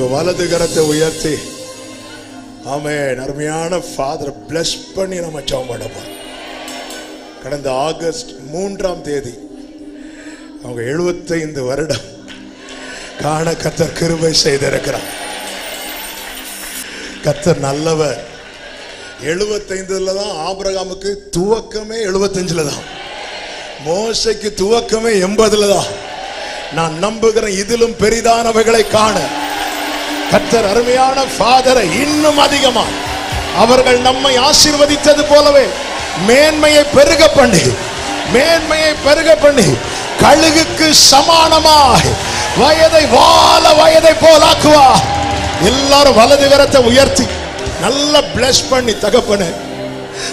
உங்க வலது கரத்தை உயர்த்தி ஆமென். அருமையான ஃபாதர் பிளஸ் பண்ணி நம்ம ஜெபம் பண்ண போறோம். கடந்த ஆகஸ்ட் 3ஆம் தேதி அவங்க 75 வருடம் காண கர்த்தர் கிருபை செய்திருக்கிறார். கர்த்தர் நல்லவர். 75 தான் ஆபிரகாமுக்கு துவக்கமே, 75 தான் மோசைக்கு துவக்கமே, 80 தான். நான் நம்புகிறேன் இதிலும் பெரிதானவைகளை காண கர்த்தர் அருமையான ஃபாதரை இன்னும் அதிகமா அவர்கள் நம்மை ஆசீர்வதித்தது போலவே மேன்மையை பெருக பண்ணி, மேன்மையை பெருக பண்ணி கழுகுக்கு சமானமாய் வயதை வாழ வயதை போலாக்குவா. எல்லாரும் வலது கரத்தை உயர்த்தி நல்ல பிளஸ் பண்ணி, தகப்பனே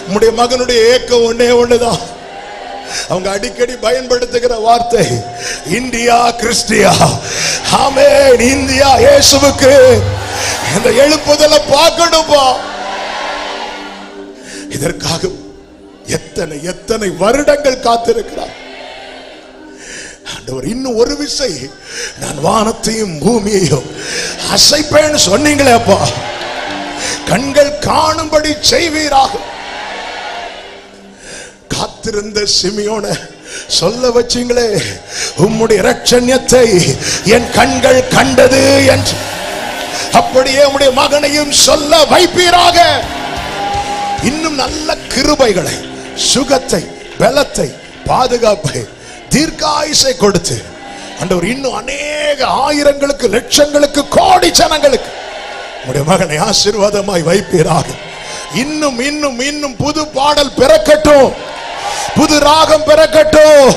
உம்முடைய மகனுடைய ஏக்கம் ஒன்னே ஒண்ணுதான். அவங்க அடிக்கடி பயன்படுத்துகிற வார்த்தை இந்தியா கிறிஸ்டியா. ஆமென். இந்தியா இயேசுவுக்கு இந்த எழுப்புதலை பார்க்கணும்பா. இதற்காக எத்தனை எத்தனை வருடங்கள் காத்திருக்கிறார் ஆண்டவர். இன்னும் ஒரு விசை நான் வானத்தையும் பூமியையும் அசைப்பேன்னு சொன்னீங்களே அப்பா, கண்கள் காணும்படி செய்வீராக. காத்திருந்த சிமியோனை சொல்ல வச்சீங்களே, உம்முடைய இரட்சண்யத்தை என் கண்கள் கண்டது என்று, அப்படியே உம்முடைய மகனையும் சொல்ல வைப்பீராக. இன்னும் நல்ல கிருபைகளை, சுகத்தை, பலத்தை, பாதுகாப்பை, தீர்க்காயுசை கொடுத்து ஆண்டவர் இன்னும் அநேக ஆயிரங்களுக்கு, லட்சங்களுக்கு, கோடி ஜனங்களுக்கு உம்முடைய மகனை ஆசீர்வாதமாய் வைப்பீராக. இன்னும் இன்னும் இன்னும் புது பாடல் பிறக்கட்டும், புது ராகம் பிறக்கட்டும்.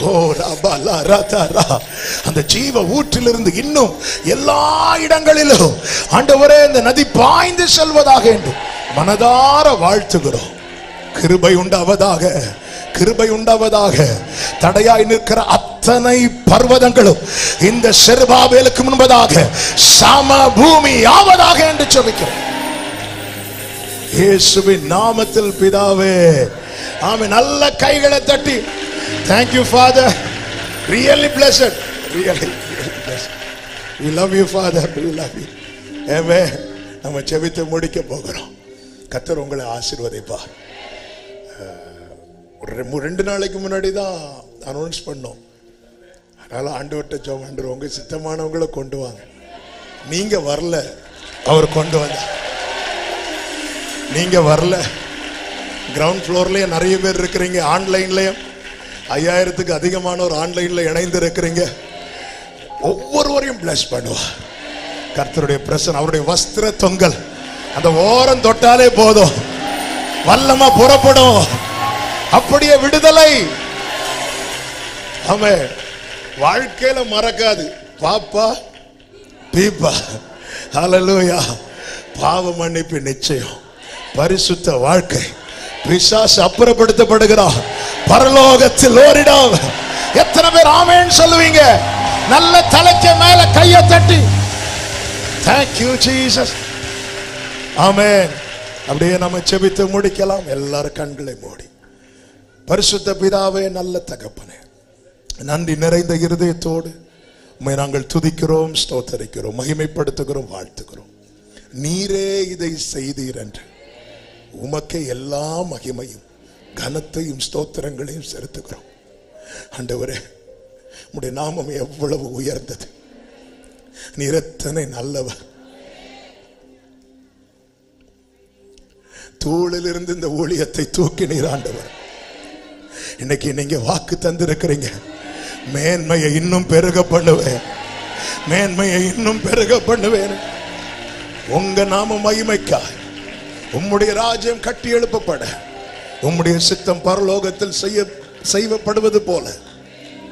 ஓ ரபலா ரதரா, அந்த ஜீவ ஊற்றிலிருந்து இன்னும் எல்லா இடங்களிலும் ஆண்டவரே இந்த நதி பாய்ந்து செல்வதாக என்று மனதார வாழ்த்துகிறோம். கிருபை உண்டாவதாக, கிருபை உண்டாவதாக. தடையாய் நிற்கிற அத்தனை பர்வதங்களும் இந்த செருபாபேலுக்கு முன்பதாக சம பூமி ஆவதாக என்று சொல்லிக்கிறோம் இயேசுவின் நாமத்தில் பிதாவே. ஆமென். நல்ல கைகளை தட்டி thank you father, really blessed, really blessed. we love you father, we love you. amen. நம்ம ஜெபித்து முடிக்க போகிறோம். கர்த்தர் உங்களை ஆசீர்வதிப்பார். ஒரு 2 நாளைக்கு முன்னாடி தான் அனௌன்ஸ் பண்ணோம். அதனால ஆண்டவர்கிட்ட ஜெபம் பண்றோம், உங்க சித்தமானவங்களை கொண்டு வாங்க. நீங்க வரல, அவர் கொண்டு வந்த. நீங்க வரல, கிரவுண்ட் ஃப்ளோர்லயே நிறைய பேர் இருக்கிறீங்க, ஆன்லைன்லயும் 5000க்கு அதிகமானோர் ஆன்லைன்ல இணைந்து இருக்கிறீங்க. ஒவ்வொருவரையும் பிளஸ் பண்ணுவார் கர்த்தருடைய பிரசன்னம். அவருடைய வஸ்திர தொங்கல் அந்த ஓரம் தொட்டாலே போதும், வல்லமா புறப்படும். அப்படியே விடுதலை. ஆமென். வாழ்க்கையில மறக்காது பாப்பா பீப்பா. ஹல்லேலூயா. பாவ மன்னிப்பு நிச்சயம், பரிசுத்த வாழ்க்கை, பிசாசு அப்புறப்படுத்தப்படுகிறார், பரலோகத்தில் ஓரிடம். எத்தனை பேர் ஆமென் சொல்லுவீங்க? நல்ல தலைக்கு மேல கையை தட்டி thank you Jesus. ஆமென். அப்படியே நம்ம ஜெபித்து முடிக்கலாம். எல்லாரும் கண்களை மூடி. பரிசுத்த பிதாவே, நல்ல தகப்பனே, நன்றி நிறைந்த இருதயத்தோடு உம்மை நாங்கள் துதிக்கிறோம், ஸ்தோத்தரிக்கிறோம், மகிமைப்படுத்துகிறோம், வாழ்த்துகிறோம். நீரே இதை செய்தீர் என்று உமக்கே எல்லா மகிமையும் கனத்தையும் ஸ்தோத்திரங்களையும் செலுத்துகிறோம். ஆண்டவரே, உம்முடைய நாமம் எவ்வளவு உயர்ந்தது, நீர் எத்தனை நல்லவர். தூளிலிருந்து இந்த ஊழியத்தை தூக்கி நீர் ஆண்டவர். இன்னைக்கு நீங்க வாக்கு தந்திருக்கிறீங்க, மேன்மையை இன்னும் பெருக பண்ணுவேன், மேன்மையை இன்னும் பெருக பண்ணுவேன். உங்க நாம மகிமைக்காய் உம்முடைய ராஜ்யம் கட்டி எழுப்பப்பட, உம்முடைய சித்தம் பரலோகத்தில் செய்யப்படுவது போல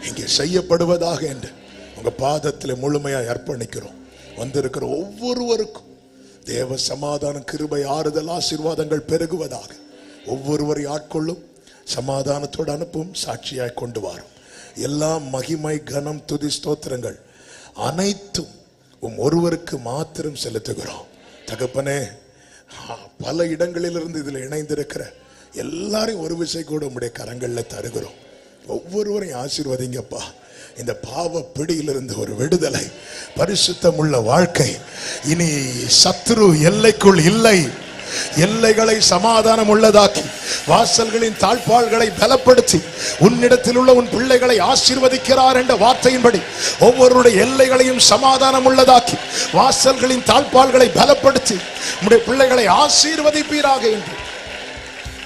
இங்கே செய்யப்படுவதாக என்று உங்க பாதத்தில் முழுமையாய் அர்ப்பணிக்கிறோம். வந்திருக்கிற ஒவ்வொருவருக்கும் தேவ சமாதானம், கிருபை, ஆறுதல், ஆசீர்வாதங்கள் பெருகுவதாக. ஒவ்வொருவரை ஆட்கொள்ளும், சமாதானத்தோடு அனுப்பும், சாட்சியாய் கொண்டு வரும். எல்லா மகிமை, கனம், துதி, ஸ்தோத்திரங்கள் அனைத்தும் ஒருவருக்கு மாத்திரம் செலுத்துகிறோம். தகப்பனே, பல இடங்களிலிருந்து இதில் இணைந்திருக்கிற எல்லாரையும் ஒரு விசை கூட உம்முடைய கரங்களில் தருகிறோம். ஒவ்வொருவரையும் ஆசீர்வதிங்கப்பா. இந்த பாவ பிடியிலிருந்து ஒரு விடுதலை, பரிசுத்தம் உள்ள வாழ்க்கை. இனி சத்துரு எல்லைக்குள் இல்லை. எல்லைகளை சமாதானம் உள்ளதாக்கி, வாசல்களின் தாழ்பாள்களை பலப்படுத்தி, உன்னிடத்தில் உள்ள உன் பிள்ளைகளை ஆசீர்வதிக்கிறார் என்ற வார்த்தையின்படி ஒவ்வொருடைய எல்லைகளையும் சமாதானம் உள்ளதாக்கி, வாசல்களின் தாழ்பாள்களை பலப்படுத்தி உம்முடைய பிள்ளைகளை ஆசீர்வதிப்பீராக என்று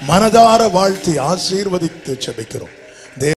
மனதார வாழ்த்தி ஆசீர்வதித்து ஜெபிக்கிறோம்.